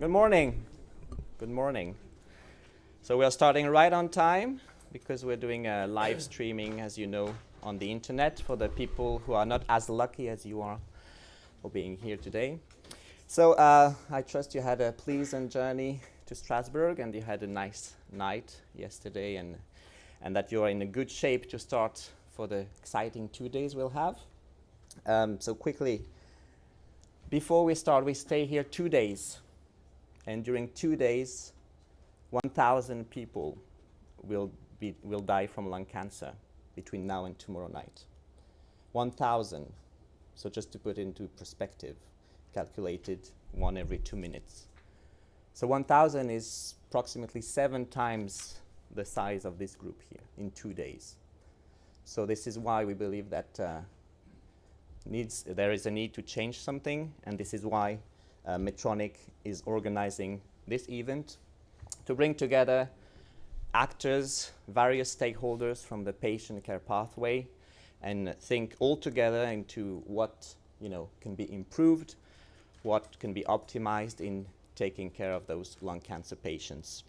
Good morning. Good morning. So we are starting right on time because we're doing a live streaming, as you know, on the internet for the people who are not as lucky as you are for being here today. So I trust you had a pleasant journey to Strasbourg and you had a nice night yesterday and that you are in a good shape to start for the exciting 2 days we'll have. So quickly, before we start, we stay here 2 days. And during 2 days, 1,000 people will die from lung cancer between now and tomorrow night. 1,000. So just to put into perspective, calculated 1 every 2 minutes. So 1,000 is approximately 7 times the size of this group here in 2 days. So this is why we believe that there is a need to change something, and this is why Medtronic is organizing this event to bring together actors, various stakeholders from the patient care pathway, and think all together into what can be improved, what can be optimized in taking care of those lung cancer patients.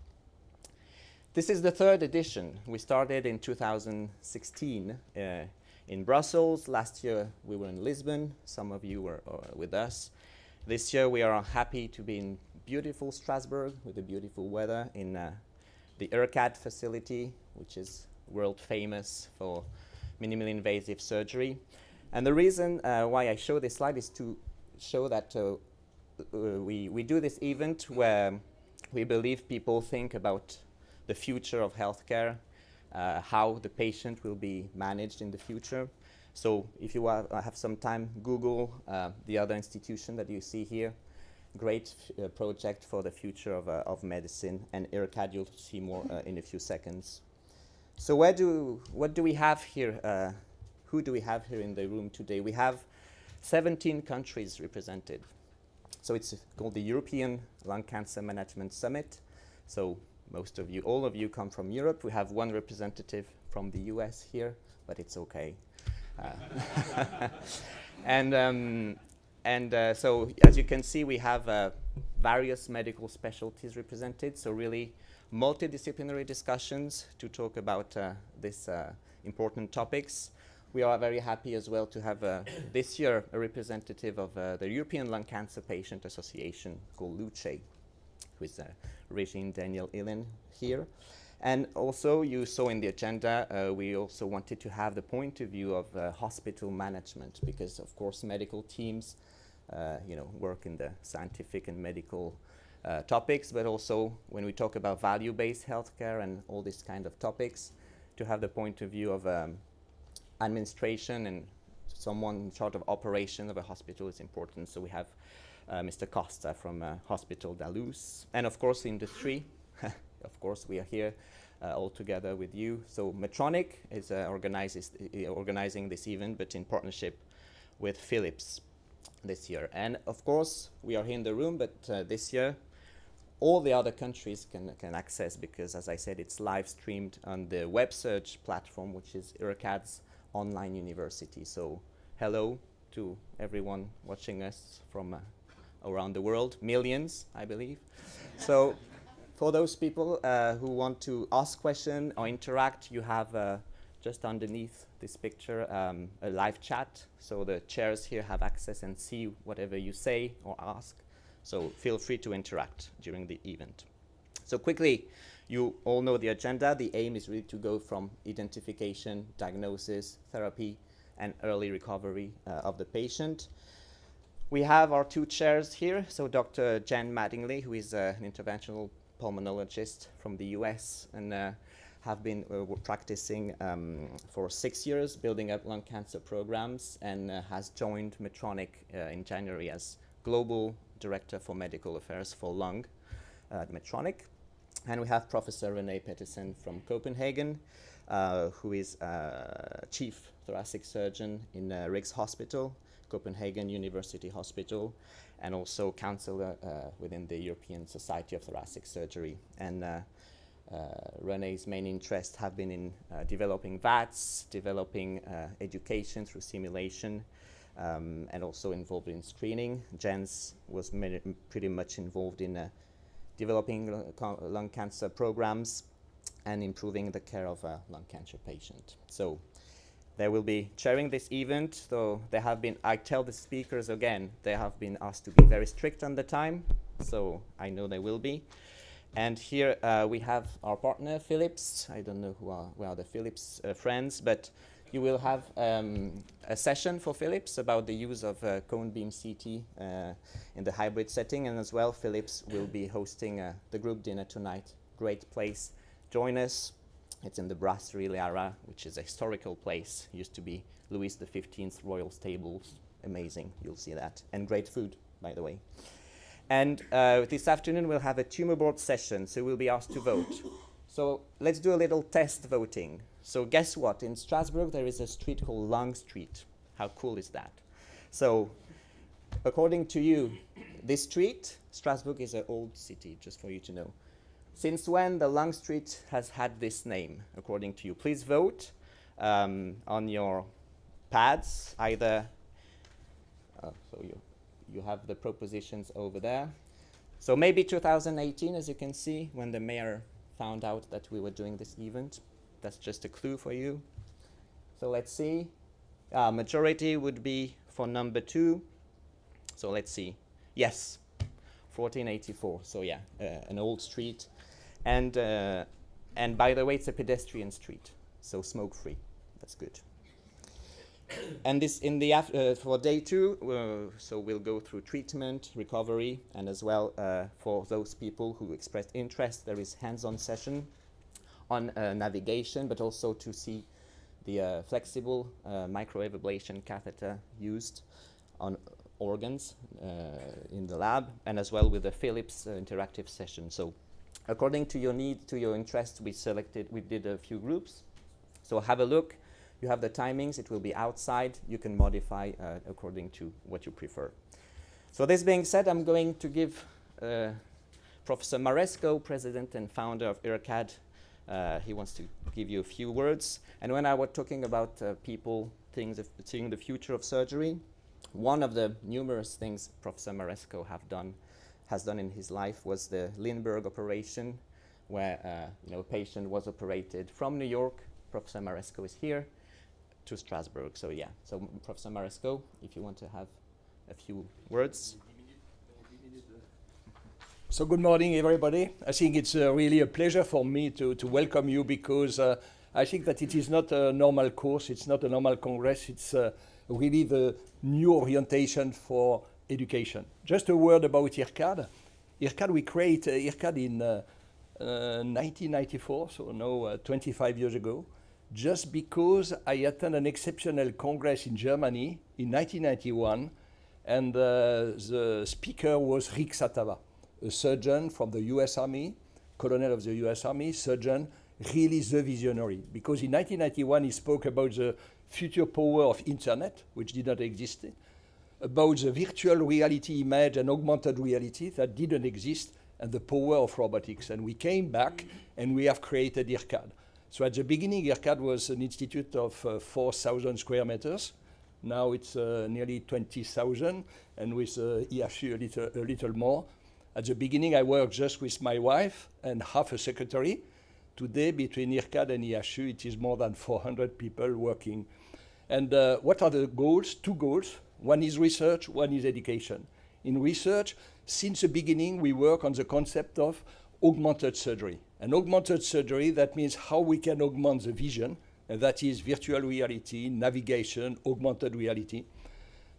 This is the 3rd edition. We started in 2016 in Brussels. Last year we were in Lisbon. Some of you were with us. This year we are happy to be in beautiful Strasbourg with the beautiful weather in the ERCAD facility, which is world famous for minimally invasive surgery. And the reason why I show this slide is to show that we do this event where we believe people think about the future of healthcare, how the patient will be managed in the future. So if you have some time, Google the other institution that you see here. Great project for the future of medicine, and ERCAD you'll see more in a few seconds. So what do we have here? Who do we have here in the room today? We have 17 countries represented. So it's called the European Lung Cancer Management Summit. So most of you, all of you come from Europe. We have one representative from the US here, but it's okay. So as you can see, we have various medical specialties represented, so really multidisciplinary discussions to talk about these important topics. We are very happy as well to have this year a representative of the European Lung Cancer Patient Association called LUCE, who is Regine Daniel-Illen here. And also, you saw in the agenda, we also wanted to have the point of view of hospital management, because of course medical teams work in the scientific and medical topics, but also when we talk about value-based healthcare and all these kind of topics, to have the point of view of administration and someone in charge of operation of a hospital is important. So we have Mr. Costa from Hospital Dalus, and of course industry. Of course, we are here all together with you. So Medtronic is organizing this event, but in partnership with Philips this year. And of course, we are here in the room, but this year, all the other countries can access, because as I said, it's live streamed on the web search platform, which is ERCAD's online university. So hello to everyone watching us from around the world, millions, I believe. So for those people who want to ask questions or interact, you have just underneath this picture a live chat. So the chairs here have access and see whatever you say or ask. So feel free to interact during the event. So quickly, you all know the agenda. The aim is really to go from identification, diagnosis, therapy, and early recovery of the patient. We have our 2 chairs here. So Dr. Jen Mattingly, who is an interventional pulmonologist from the US and have been practicing for 6 years, building up lung cancer programs, and has joined Medtronic in January as Global Director for Medical Affairs for Lung at Medtronic. And we have Professor René Petersen from Copenhagen, who is Chief Thoracic Surgeon in Rigs Hospital, Copenhagen University Hospital, and also counselor within the European Society of Thoracic Surgery. And René's main interests have been in developing VATS, developing education through simulation, and also involved in screening. Jens was pretty much involved in developing lung cancer programs and improving the care of a lung cancer patient. So they will be chairing this event. So they have been, I tell the speakers again, they have been asked to be very strict on the time. So I know they will be. And here we have our partner, Philips. I don't know who are the Philips friends, but you will have a session for Philips about the use of cone beam CT in the hybrid setting. And as well, Philips will be hosting the group dinner tonight. Great place. Join us. It's in the Brasserie Léara, which is a historical place. Used to be Louis XV's royal stables. Amazing. You'll see that. And great food, by the way. And this afternoon, we'll have a tumor board session, so we'll be asked to vote. So let's do a little test voting. So guess what? In Strasbourg, there is a street called Lung Street. How cool is that? So according to you, this street, Strasbourg is an old city, just for you to know. Since when the Lung Street has had this name, according to you? Please vote on your pads, either, so you have the propositions over there. So maybe 2018, as you can see, when the mayor found out that we were doing this event. That's just a clue for you. So let's see. Majority would be for number 2. So let's see. Yes, 1484. So yeah, an old street. And by the way, it's a pedestrian street, so smoke-free. That's good. And this in the for day 2, so we'll go through treatment, recovery, and as well for those people who expressed interest, there is hands-on session on navigation, but also to see the flexible microwave ablation catheter used on organs in the lab, and as well with the Philips interactive session. So according to your need, to your interest, we did a few groups. So have a look. You have the timings. It will be outside. You can modify according to what you prefer. So this being said, I'm going to give Professor MarescauX, president and founder of IRCAD, he wants to give you a few words. And when I was talking about people, things, seeing the future of surgery, one of the numerous things Professor MarescauX has done in his life was the Lindbergh operation, where a patient was operated from New York. Professor MarescauX is here to Strasbourg. So yeah, so Professor MarescauX, if you want to have a few words. So good morning, everybody. I think it's really a pleasure for me to welcome you, because I think that it is not a normal course, it's not a normal congress, it's really the new orientation for education. Just a word about IRCAD. IRCAD, we created IRCAD in 1994, so now 25 years ago, just because I attended an exceptional congress in Germany in 1991, and the speaker was Rick Satava, a surgeon from the US Army, colonel of the US Army, surgeon, really the visionary. Because in 1991 he spoke about the future power of internet, which did not exist, about the virtual reality image and augmented reality that didn't exist, and the power of robotics. And we came back and we have created IRCAD. So at the beginning, IRCAD was an institute of 4,000 square meters. Now it's nearly 20,000, and with IHU a little more. At the beginning, I worked just with my wife and half a secretary. Today, between IRCAD and IHU, it is more than 400 people working. And what are the goals? 2 goals. One is research, one is education. In research, since the beginning, we work on the concept of augmented surgery. And augmented surgery, that means how we can augment the vision, and that is virtual reality, navigation, augmented reality.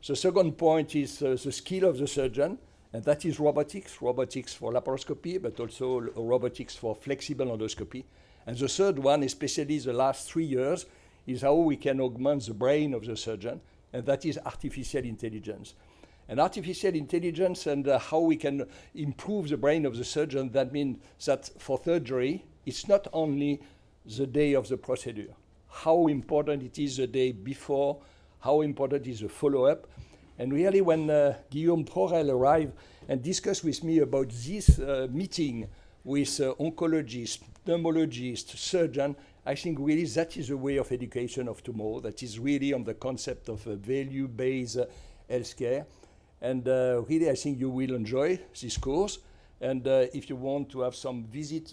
The second point is the skill of the surgeon, and that is robotics, robotics for laparoscopy, but also robotics for flexible endoscopy. And the third one, especially the last 3 years, is how we can augment the brain of the surgeon, and that is artificial intelligence. And artificial intelligence and how we can improve the brain of the surgeon, that means that for surgery, it's not only the day of the procedure, how important it is the day before, how important is the follow-up. And really, when Guillaume PROREL arrived and discussed with me about this meeting with oncologists, pneumologists, surgeons, I think really that is the way of education of tomorrow. That is really on the concept of value-based healthcare. And really, I think you will enjoy this course. And if you want to have some visit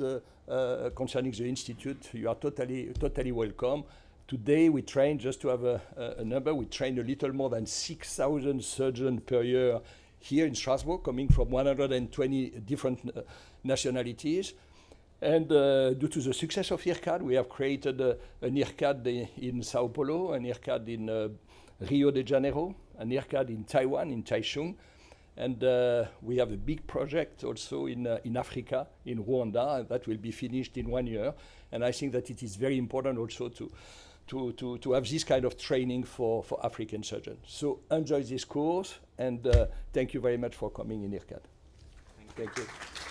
concerning the institute, you are totally welcome. Today, we train, just to have a number, we train a little more than 6,000 surgeons per year here in Strasbourg, coming from 120 different nationalities. And due to the success of IRCAD, we have created an IRCAD in Sao Paulo, an IRCAD in Rio de Janeiro, an IRCAD in Taiwan, in Taichung. And we have a big project also in Africa, in Rwanda, and that will be finished in 1 year. And I think that it is very important also to have this kind of training for African surgeons. So enjoy this course, and thank you very much for coming in IRCAD. Thank you. Thank you.